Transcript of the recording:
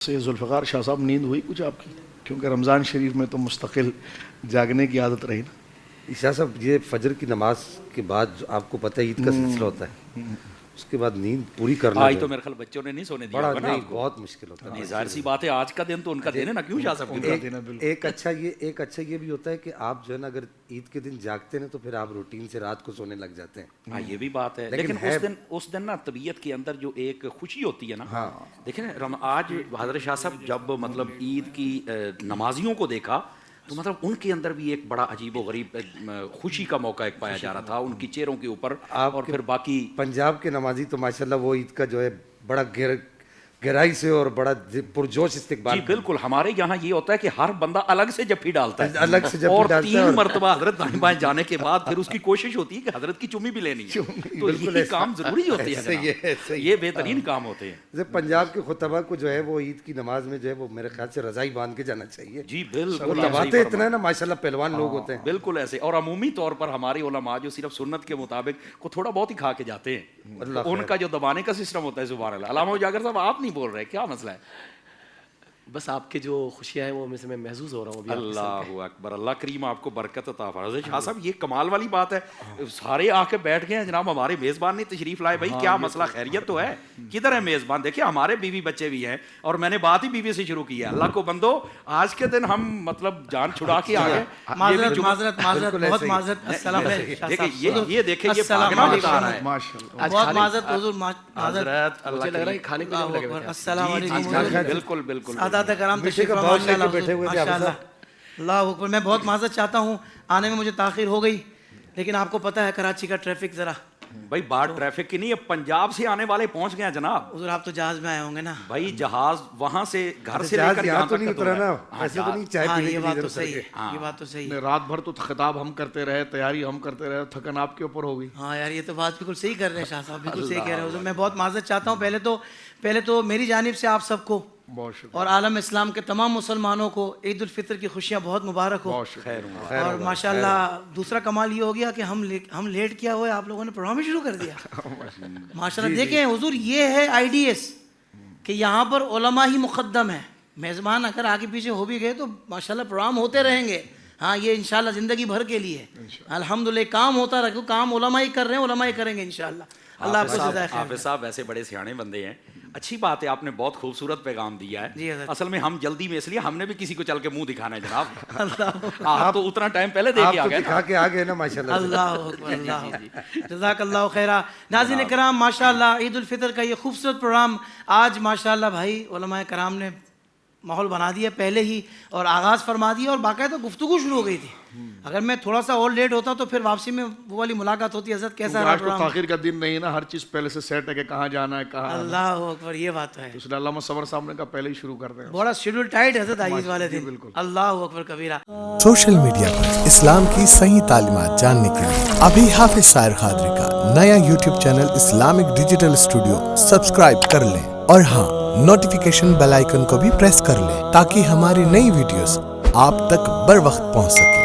سے ذوالفقار شاہ صاحب نیند ہوئی کچھ آپ کی؟ کیونکہ رمضان شریف میں تو مستقل جاگنے کی عادت رہی نا. شاہ صاحب یہ فجر کی نماز کے بعد جو آپ کو پتہ ہے عید کا سلسلہ ہوتا ہے، اس کے بعد نیند پوری کرنا آج تو میرے خیال بچوں نے نہیں سونے دیا ہوگا نا، بہت مشکل ہوتا ہے. ظاہر سی بات ہے آج کا دن تو ان کا دن ہے نا، کیوں شاہ صاحب؟ ایک اچھا یہ بھی ہوتا ہے کہ آپ جو ہے نا اگر عید کے دن جاگتے ہیں تو پھر آپ روٹین سے رات کو سونے لگ جاتے ہیں. ہاں یہ بھی بات ہے، لیکن اس دن نا طبیعت کے اندر جو ایک خوشی ہوتی ہے نا، دیکھیں آج حضرت شاہ صاحب جب مطلب عید کی نمازیوں کو دیکھا تو مطلب ان کے اندر بھی ایک بڑا عجیب و غریب خوشی کا موقع ایک پایا جا رہا تھا ان کی چہروں کے اوپر. اور پھر باقی پنجاب کے نمازی تو ماشاءاللہ وہ عید کا جو ہے بڑا گہرائی سے اور بڑا پرجوش استقبال. جی بالکل، ہمارے یہاں یہ ہوتا ہے کہ ہر بندہ الگ سے جفی ڈالتا ہے، الگ سے جفی اور ڈالتا ہے، 3 مرتبہ حضرت دائیں بائیں جانے کے بعد پھر اس کی کوشش ہوتی ہے کہ حضرت کی چمی بھی لینی ہے. تو یہ کام ضروری ہوتی ہے، یہ بہترین کام ہوتے ہیں. پنجاب کے خطبہ کو جو ہے وہ عید کی نماز میں جو ہے وہ میرے خیال سے رضائی باندھ کے جانا چاہیے. جی بالکل، دباتے اتنا ہے نا ماشاءاللہ پہلوان لوگ ہوتے ہیں. بالکل ایسے. اور عمومی طور پر ہمارے علماء جو صرف سنت کے مطابق کو تھوڑا بہت ہی کھا کے جاتے ہیں، ان کا جو دبانے کا سسٹم ہوتا ہے سبحان اللہ. علامہ اجاگر صاحب آپ نہیں بول رہے، کیا مسئلہ ہے؟ بس آپ کے جو خوشیاں ہیں وہ میں محسوس ہو رہا ہوں. اللہ اکبر، اللہ کریم آپ کو برکت عطا فرمائے. شاہ صاحب یہ کمال والی بات ہے، سارے آ کے بیٹھ گئے ہیں جناب. ہمارے میزبان نے تشریف لائے. بھائی کیا مسئلہ، خیریت تو ہے؟ کدھر ہے میزبان؟ دیکھیں ہمارے بیوی بچے بھی ہیں اور میں نے بات ہی بیوی سے شروع کی ہے. اللہ کو بندو آج کے دن ہم مطلب جان چھڑا کے آ گئے. معذرت بہت معذرت. السلام علیکم. یہ دیکھیں یہ بھاگنا بتا رہا ہے. بہت معذرت حضور، حضرت مجھے لگ رہا ہے کھانے پینے میں لگے ہوئے. السلام علیکم. بالکل بالکل. سادات کرام تشریف ماشاءاللہ. اللہ اکبر. میں بہت معذرت چاہتا ہوں، آنے میں مجھے تاخیر ہو گئی، لیکن آپ کو پتہ ہے کراچی کا ٹریفک ذرا. بھائی بات ٹریفک کی نہیں ہے، پنجاب سے آنے والے پہنچ گئے ہیں جناب. حضور آپ تو جہاز میں آئے ہوں گے نا؟ بھائی جہاز وہاں سے گھر سے لے کر یہاں تک اترا نا، ایسے تو نہیں چائے پینے یہ کی بات تو صحیح ہے، یہ بات تو صحیح ہے. رات بھر تو خطاب ہم کرتے رہے، تیاری ہم کرتے رہے، تھکن آپ کے اوپر ہوگی. ہاں یار یہ تو بات بالکل صحیح کر رہے ہیں شاہ صاحب، بالکل صحیح کہہ رہے ہیں حضور. میں بہت معذرت چاہتا ہوں. پہلے تو میری جانب سے آپ سب کو اور عالم اسلام کے تمام مسلمانوں کو عید الفطر کی خوشیاں بہت مبارک ہو. اور ماشاءاللہ دوسرا کمال یہ ہو گیا کہ ہم لیٹ کیا ہوا ہے، آپ لوگوں نے پروگرام ہی شروع کر دیا. ماشاءاللہ دیکھیں حضور یہ ہے IDS کہ یہاں پر علماء ہی مقدم ہیں. میزبان اگر آگے پیچھے ہو بھی گئے تو ماشاءاللہ پروگرام ہوتے رہیں گے. ہاں یہ انشاءاللہ زندگی بھر کے لیے الحمدللہ کام ہوتا رہے، کام علماء ہی کر رہے ہیں، علماء ہی کریں گے انشاءاللہ. اللہ آپ کو جزائے خیر. حافظ صاحب ویسے بڑے سیانے بندے ہیں. اچھی بات ہے، آپ نے بہت خوبصورت پیغام دیا ہے. اصل میں ہم جلدی میں اس لیے ہم نے بھی کسی کو چل کے منہ دکھانا ہے جناب. آپ تو اتنا ٹائم پہلے دے کے آ گئے نا ماشاءاللہ. اللہ اکبر، اللہ جزاک اللہ خیرہ. ناظرین کرام ماشاءاللہ عید الفطر کا یہ خوبصورت پروگرام آج ماشاءاللہ بھائی علماء کرام نے ماحول بنا دیا پہلے ہی اور آغاز فرما دیا اور باقاعدہ گفتگو شروع ہو گئی تھی. اگر میں تھوڑا سا اور لیٹ ہوتا تو پھر واپسی میں وہ والی ملاقات ہوتی. حضرت کیسا رہا پروگرام؟ تاخیر کا دن نہیں نا، ہر چیز پہلے سے سیٹ ہے کہ کہاں جانا ہے کہاں. اللہ اکبر، یہ بات ہے. اس لیے علامہ صبر صاحب نے کہا پہلے ہی شروع کر دیں. بڑا شیڈول ٹائٹ حضرت عید والے دن. اللہ اکبر کبیرہ. سوشل میڈیا پر اسلام کی صحیح تعلیمات جاننے کے لیے ابھی حافظ سائر قادری کا نیا YouTube channel Islamic digital studio subscribe کر لیں، اور ہاں نوٹیفیکیشن بیل آئیکن کو بھی پریس کر لیں تاکہ ہماری نئی ویڈیوز آپ تک بر وقت پہنچ سکیں.